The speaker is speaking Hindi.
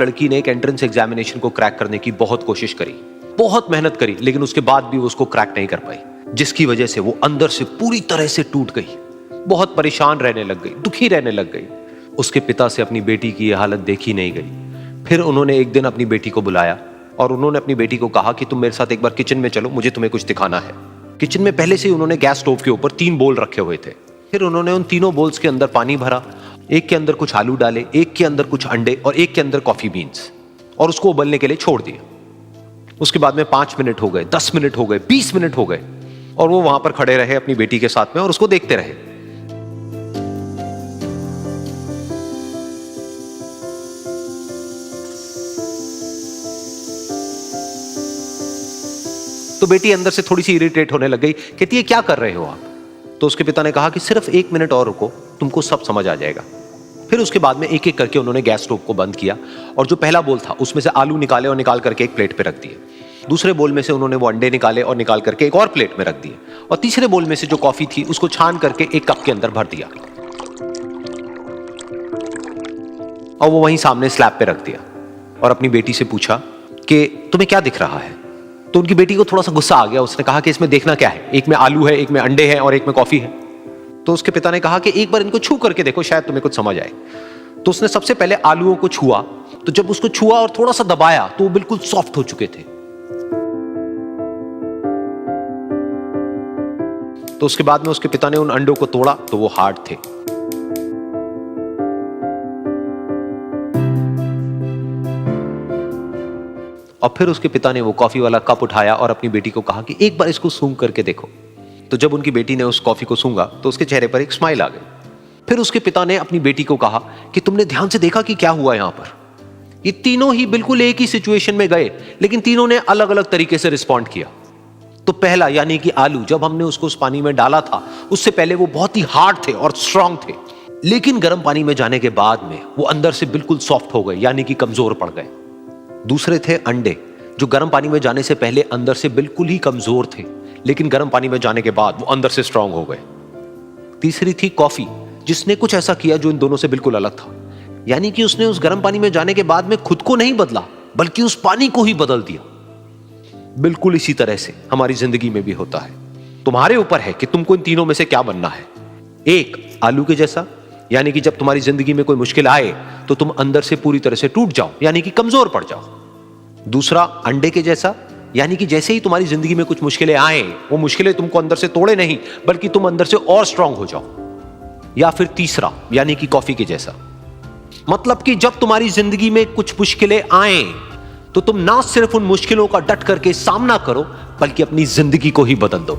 लड़की ने एक एंट्रेंस एग्जामिनेशन को क्रैक करने की बहुत कोशिश करी, बहुत मेहनत करी, लेकिन उसके बाद भी वो उसको क्रैक नहीं कर पाई, जिसकी वजह से वो अंदर से पूरी तरह से टूट गई, बहुत परेशान रहने लग गई, दुखी रहने लग गई। उसके पिता से अपनी बेटी की यह हालत देखी नहीं गई। फिर उन्होंने एक दिन अपनी बेटी को बुलाया और उन्होंने अपनी बेटी को कहा कि तुम मेरे साथ एक बार किचन में चलो, मुझे तुम्हें कुछ दिखाना है। किचन में पहले से ही उन्होंने गैस स्टोव के ऊपर 3 बोल रखे हुए थे। फिर उन्होंने उन तीनों बोल्स के अंदर पानी भरा, एक के अंदर कुछ आलू डाले, एक के अंदर कुछ अंडे और एक के अंदर कॉफी बीन्स, और उसको उबलने के लिए छोड़ दिया। उसके बाद में 5 मिनट हो गए, 10 मिनट हो गए, 20 मिनट हो गए, और वो वहां पर खड़े रहे अपनी बेटी के साथ में और उसको देखते रहे। तो बेटी अंदर से थोड़ी सी इरिटेट होने लग गई, कहती है क्या कर रहे हो आप? तो उसके पिता ने कहा कि सिर्फ 1 मिनट और रुको, तुमको सब समझ आ जाएगा। फिर उसके बाद में एक एक करके उन्होंने गैस स्टोव को बंद किया और जो पहला बोल था उसमें से आलू निकाले और निकाल करके एक प्लेट पे रख दिए। दूसरे बोल में से उन्होंने वो अंडे निकाले और निकाल करके एक और प्लेट में रख दिए, और तीसरे बोल में से जो कॉफी थी उसको छान करके एक कप के अंदर भर दिया और वो वहीं सामने स्लैब पे रख दिया और अपनी बेटी से पूछा कि तुम्हें क्या दिख रहा है? तो उनकी बेटी को थोड़ा सा गुस्सा आ गया। उसने कहा कि इसमें देखना क्या है, एक में आलू है, एक में अंडे हैं और एक में कॉफी है। तो उसके पिता ने कहा कि एक बार इनको छू करके देखो, शायद तुम्हें कुछ समझ आए। तो उसने सबसे पहले आलूओं को छुआ, तो जब उसको छुआ और थोड़ा सा दबाया तो वो बिल्कुल सॉफ्ट हो चुके थे। तो उसके बाद में उसके पिता ने उन अंडों को तोड़ा तो वो हार्ड थे। और फिर उसके पिता ने वो कॉफी वाला कप उठाया और अपनी बेटी को कहा कि एक बार इसको सूंघ करके देखो। तो जब उनकी बेटी ने उस कॉफी को सूंघा तो उसके चेहरे पर एक स्माइल आ गई। फिर उसके पिता ने अपनी बेटी को कहा कि तुमने ध्यान से देखा कि क्या हुआ यहां पर? ये तीनों ही बिल्कुल एक ही सिचुएशन में गए, लेकिन तीनों ने अलग अलग तरीके से रिस्पॉन्ड किया। तो पहला यानी कि आलू, जब हमने उसको उस पानी में डाला था उससे पहले वो बहुत ही हार्ड थे और स्ट्रांग थे, लेकिन गर्म पानी में जाने के बाद में वो अंदर से बिल्कुल सॉफ्ट हो गए, यानी कि कमजोर पड़ गए। दूसरे थे अंडे, जो गर्म पानी में जाने से पहले अंदर से बिल्कुल ही कमजोर थे, लेकिन गर्म पानी में जाने के बाद वो अंदर से स्ट्रांग हो गए। तीसरी थी कॉफी, जिसने कुछ ऐसा किया जो इन दोनों से बिल्कुल अलग था, यानी कि उसने उस गर्म पानी में जाने के बाद में खुद को नहीं बदला, बल्कि उस पानी को ही बदल दिया। बिल्कुल इसी तरह से हमारी जिंदगी में भी होता है। तुम्हारे ऊपर है कि तुमको इन तीनों में से क्या बनना है। एक, आलू के जैसा, यानी कि जब तुम्हारी जिंदगी में कोई मुश्किल आए तो तुम अंदर से पूरी तरह से टूट जाओ, यानी कि कमजोर पड़ जाओ। दूसरा, अंडे के जैसा, यानी कि जैसे ही तुम्हारी जिंदगी में कुछ मुश्किलें आए, वो मुश्किलें तुमको अंदर से तोड़े नहीं, बल्कि तुम अंदर से और स्ट्रांग हो जाओ। या फिर तीसरा, यानी कि कॉफी के जैसा, मतलब कि जब तुम्हारी जिंदगी में कुछ मुश्किलें आए तो तुम ना सिर्फ उन मुश्किलों का डट करके सामना करो, बल्कि अपनी जिंदगी को ही बदल दो।